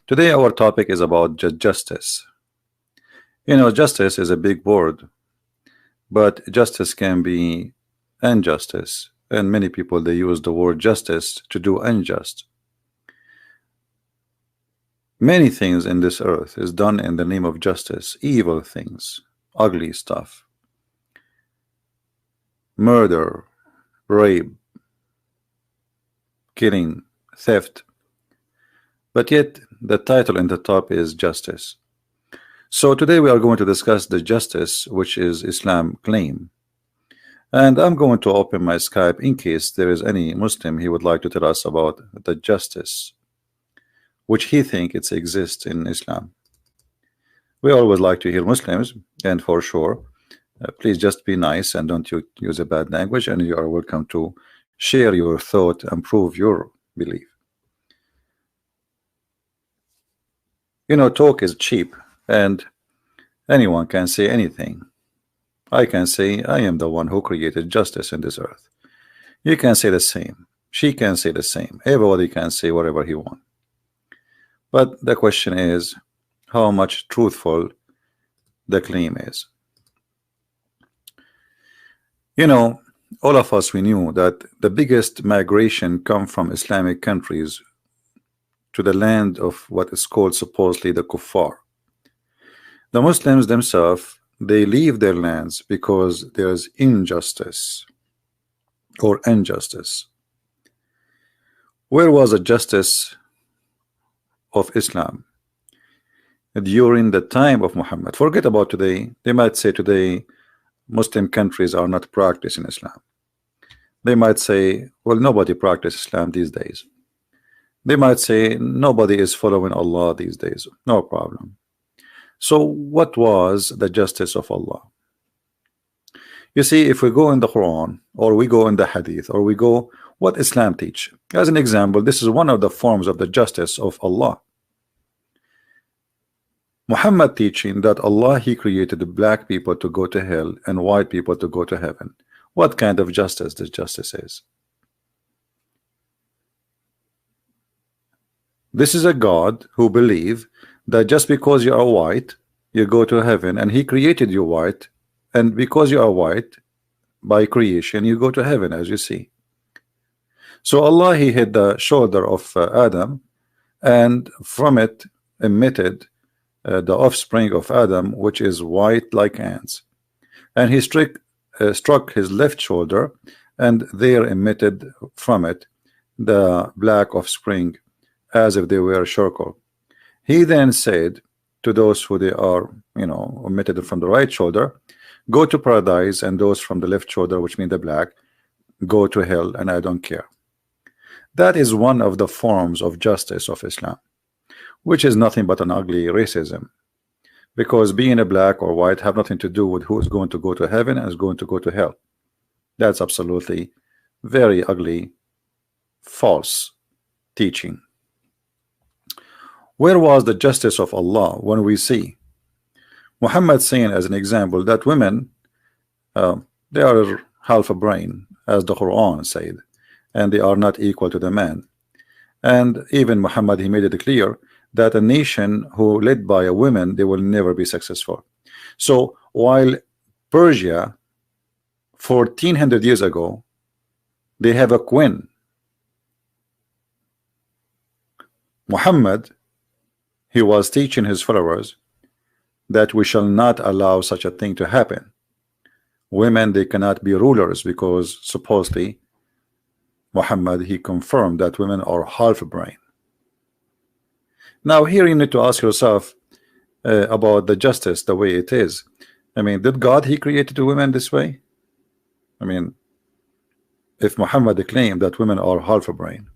Today our topic is about justice. You know, justice is a big word, but justice can be injustice, and many people they use the word justice to do unjust. Many things in this earth is done in the name of justice, evil things, ugly stuff, murder, rape, killing, theft, but yet the title in the top is justice. So today we are going to discuss the justice which is Islam claim, and I'm going to open my Skype in case there is any Muslim he would like to tell us about the justice which he think it exists in Islam. We always like to hear Muslims, and for sure please just be nice and don't use a bad language, and you are welcome to share your thought and prove your belief. You know, talk is cheap and anyone can say anything. I can say I am the one who created justice in this earth. You can say the same. She can say the same. Everybody can say whatever he wants. But the question is how much truthful the claim is. You know, all of us, we knew that the biggest migration come from Islamic countries to the land of what is called supposedly the kuffar. The Muslims themselves, they leave their lands because there is injustice or injustice. Where was the justice of Islam during the time of Muhammad? Forget about today. They might say today Muslim countries are not practicing Islam. They might say, well, nobody practices Islam these days. They might say nobody is following Allah these days. No problem. So what was the justice of Allah? You see, if we go in the Quran or we go in the Hadith or we go what Islam teach, as an example, this is one of the forms of the justice of Allah. Muhammad teaching that Allah, he created the black people to go to hell and white people to go to heaven. What kind of justice this justice is? This is a God who believe that just because you are white you go to heaven, and he created you white, and because you are white by creation you go to heaven, as you see. So Allah, he hit the shoulder of Adam, and from it emitted the offspring of Adam, which is white like ants, and he struck his left shoulder, and there emitted from it the black offspring, as if they were charcoal. He then said to those who they are, you know, omitted from the right shoulder, go to paradise, and those from the left shoulder, which mean the black, go to hell, and I don't care. That is one of the forms of justice of Islam, which is nothing but an ugly racism, because being a black or white have nothing to do with who is going to go to heaven and is going to go to hell. That's absolutely very ugly, false teaching. Where was the justice of Allah when we see Muhammad saying, as an example, that women they are half a brain, as the Quran said, and they are not equal to the man. And even Muhammad, he made it clear that a nation who led by a woman, they will never be successful. So while Persia 1400 years ago, they have a queen, Muhammad, he was teaching his followers that we shall not allow such a thing to happen. Women, they cannot be rulers, because supposedly Muhammad, he confirmed that women are half a brain. Now here you need to ask yourself about the justice the way it is. I mean, did God, he created the women this way? I mean, if Muhammad claimed that women are half a brain,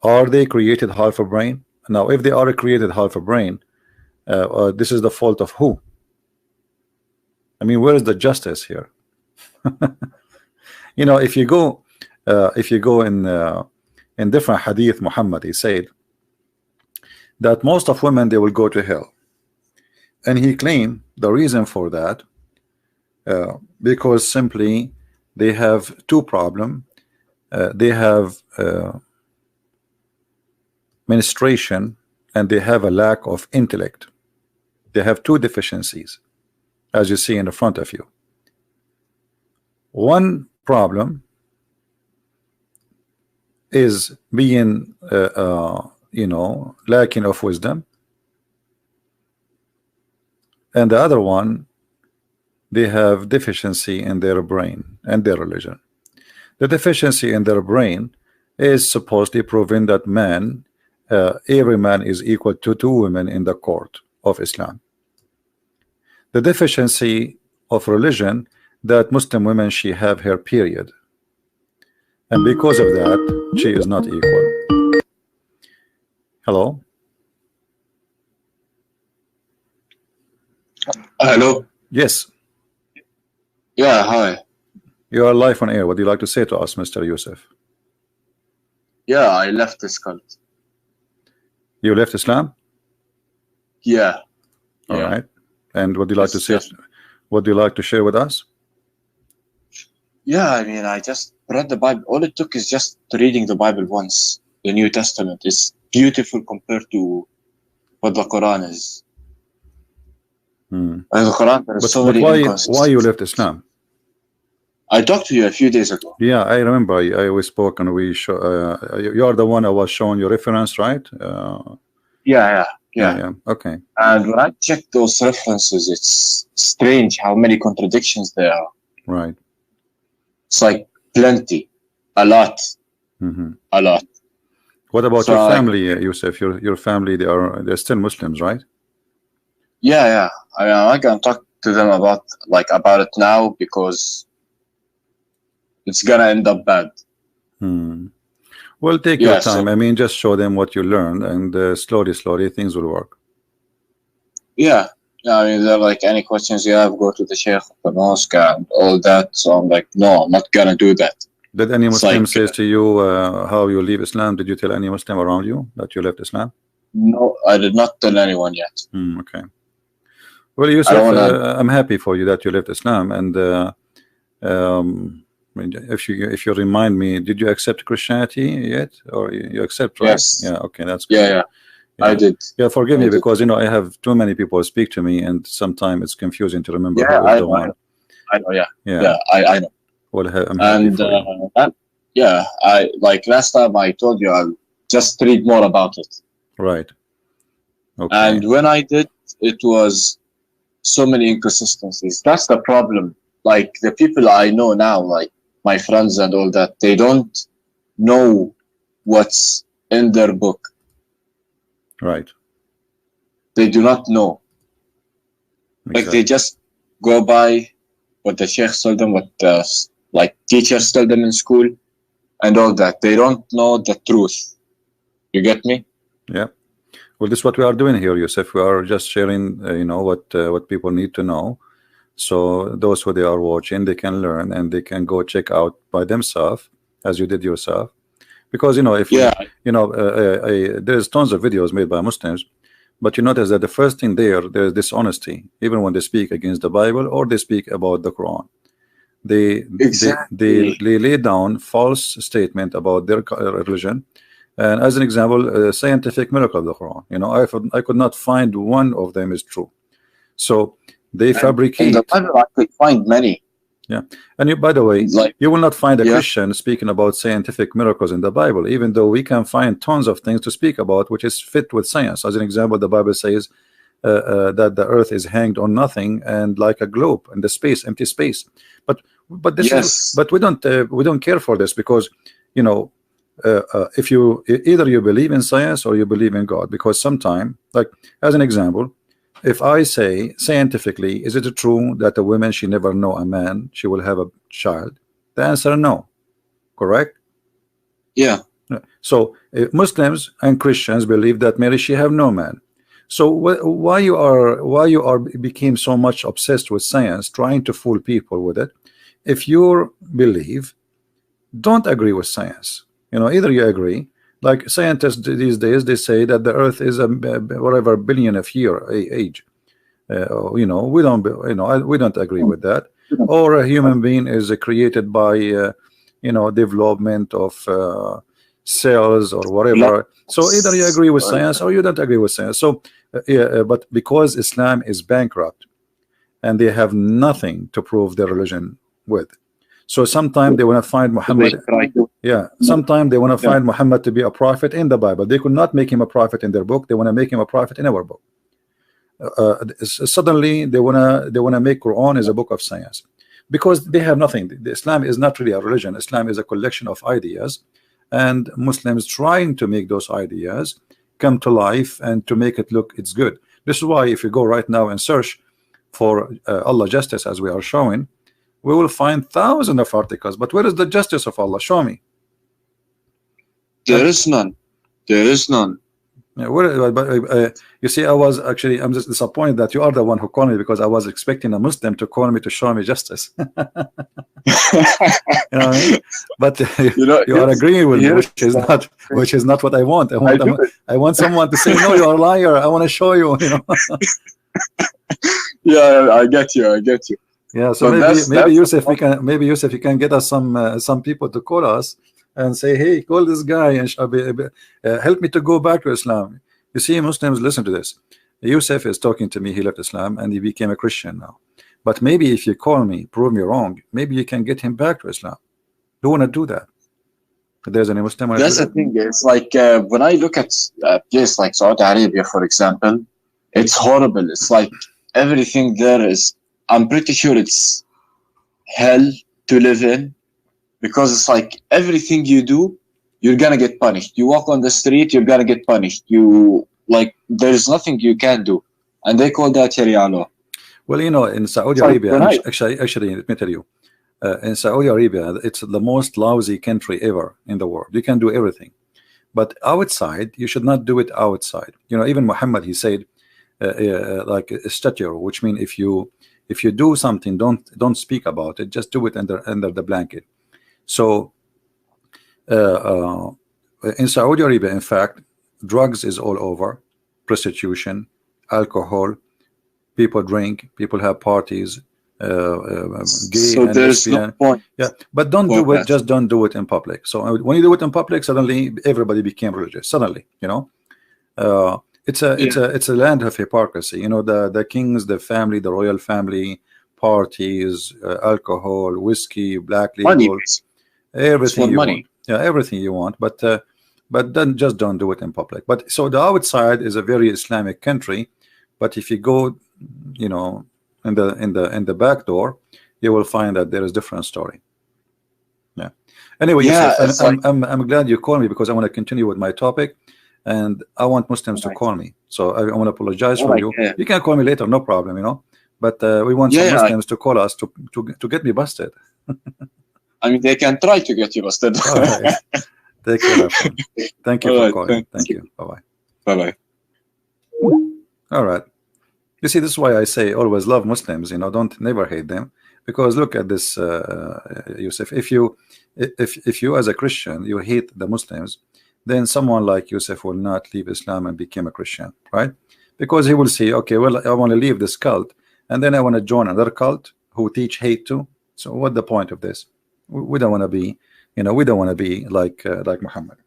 are they created half a brain? Now if they are created half a brain, this is the fault of who? I mean, where is the justice here? You know, if you go in different hadith, Muhammad, he said that most of women, they will go to hell, and he claimed the reason for that because simply they have two problems. They have menstruation and they have a lack of intellect. They have two deficiencies, as you see in the front of you. One problem is being lacking of wisdom, and the other one, they have deficiency in their brain and their religion. The deficiency in their brain is supposedly proving that every man is equal to two women in the court of Islam. The deficiency of religion, that Muslim women, she have her period, and because of that she is not equal. Hello? Hello? Yes. Yeah, hi. You are live on air. What do you like to say to us, Mr. Yusuf? Yeah, I left this cult. You left Islam? Yeah. All right. And what do you like to say? What do you like to share with us? Yeah, I mean, I just read the Bible. All it took is just reading the Bible once. The New Testament is beautiful compared to what the Quran is. And the Quran, there are so many inconsistencies. Why you left Islam? I talked to you a few days ago. Yeah, I remember. We spoke, and we show. You are the one I was showing your reference, right? Yeah. Okay. And when I check those references, it's strange how many contradictions there are. Right. It's like plenty, a lot, a lot. What about your family, Yusuf? Your family, they're still Muslims, right? Yeah. I mean, I can talk to them about it now because it's gonna end up bad. Well, take your time. I mean, just show them what you learned, and slowly things will work. Yeah. I mean, they're like, any questions you have, go to the Sheikh of the mosque and all that. So I'm like, no, I'm not gonna do that. Did any Muslim say to you how you leave Islam? Did you tell any Muslim around you that you left Islam? No, I did not tell anyone yet. Okay. Well, Yusuf, I'm happy for you that you left Islam, and if you remind me, did you accept Christianity yet, or you accept? Right? Yes. Yeah. Okay, that's good. Yeah. I did. Yeah, forgive me because I have too many people speak to me, and sometimes it's confusing to remember who is the one. I know. Yeah. I know. Well, I'm happy for you. I last time I told you I'll just read more about it. Right. Okay. And when I did, it was so many inconsistencies. That's the problem. Like the people I know now, like my friends and all that, they don't know what's in their book. Right. They do not know. Exactly. Like they just go by what the sheikh told them, what the teachers told them in school, and all that. They don't know the truth. You get me? Yeah. Well, this is what we are doing here, Yusuf. We are just sharing, what people need to know. So those who they are watching, they can learn and they can go check out by themselves, as you did yourself. Because if there's tons of videos made by Muslims, but you notice that the first thing there's dishonesty, even when they speak against the Bible or they speak about the Quran. They lay down false statement about their religion. And as an example, scientific miracle of the Quran. I could not find one of them is true. So they fabricate. In the Bible, I could find many. Yeah, and by the way, you will not find a Christian speaking about scientific miracles in the Bible, even though we can find tons of things to speak about which is fit with science. As an example, the Bible says that the earth is hanged on nothing and like a globe in the space, empty space. But we don't care for this because if you either you believe in science or you believe in God, because sometime, as an example, if I say scientifically, is it true that a woman, she never know a man, she will have a child? The answer no. Correct? Yeah. So Muslims and Christians believe that Mary, she have no man. So why you are became so much obsessed with science, trying to fool people with it? If you believe, don't agree with science. Either you agree. Like scientists these days, they say that the Earth is a whatever billion of year age. We don't agree with that. Or a human being is created by development of cells or whatever. So either you agree with science or you don't agree with science. So but because Islam is bankrupt and they have nothing to prove their religion with, so sometimes they want to find Muhammad. Yeah, sometimes they want to find Muhammad to be a prophet in the Bible. They could not make him a prophet in their book. They want to make him a prophet in our book. Suddenly they wanna make Quran as a book of science, because they have nothing. The Islam is not really a religion. Islam is a collection of ideas, and Muslims trying to make those ideas come to life and to make it look it's good. This is why if you go right now and search for Allah justice, as we are showing, we will find thousands of articles. But where is the justice of Allah? Show me. There is none. There is none. Yeah, you see, I'm just disappointed that you are the one who called me, because I was expecting a Muslim to call me to show me justice. You know what I mean? But you are agreeing with me, which is not what I want. I want someone to say, no, you're a liar. I want to show you. Yeah, I get you. Yeah, so maybe Yusuf, you can get us some people to call us and say, hey, call this guy and help me to go back to Islam. You see, Muslims, listen to this. Yusuf is talking to me. He left Islam and he became a Christian now. But maybe if you call me, prove me wrong, maybe you can get him back to Islam. Do you want to do that? If there's any Muslim. That's the thing. It's like when I look at places like Saudi Arabia, for example, it's horrible. It's like everything there is, I'm pretty sure it's hell to live in, because it's like everything you do, you're gonna get punished. You walk on the street, you're gonna get punished. There's nothing you can do, and they call that Sharia law. Well, in Saudi Arabia, actually, let me tell you, in Saudi Arabia, it's the most lousy country ever in the world. You can do everything, but outside, you should not do it outside. Even Muhammad, he said, like a statue, which means if you do something, don't speak about it. Just do it under the blanket. So in Saudi Arabia, in fact, drugs is all over, prostitution, alcohol, people drink, people have parties, gay so and there's lesbian. no point. Yeah, but don't do it. Just don't do it in public. So when you do it in public, suddenly everybody became religious. Suddenly, it's a land of hypocrisy. The kings, the family, the royal family, parties, alcohol, whiskey, black legal. Money. Everything you money. want. Yeah, everything you want, but then just don't do it in public. But so the outside is a very Islamic country, but if you go, in the back door, you will find that there is different story. Yeah. Anyway, yes, I'm glad you called me, because I want to continue with my topic, and I want Muslims to call me. So I want to apologize for you. You can call me later, no problem. But we want some Muslims to call us to get me busted. I mean, they can try to get you busted. All right. Take care. Thank you for calling. Thank you. Bye-bye. Bye-bye. All right. You see, this is why I say always love Muslims. Never hate them, because look at this, Yusuf. If you as a Christian, you hate the Muslims, then someone like Yusuf will not leave Islam and become a Christian, right? Because he will say, okay, well, I want to leave this cult, and then I want to join another cult who teach hate too. So what's the point of this? We don't want to be, we don't want to be like Muhammad.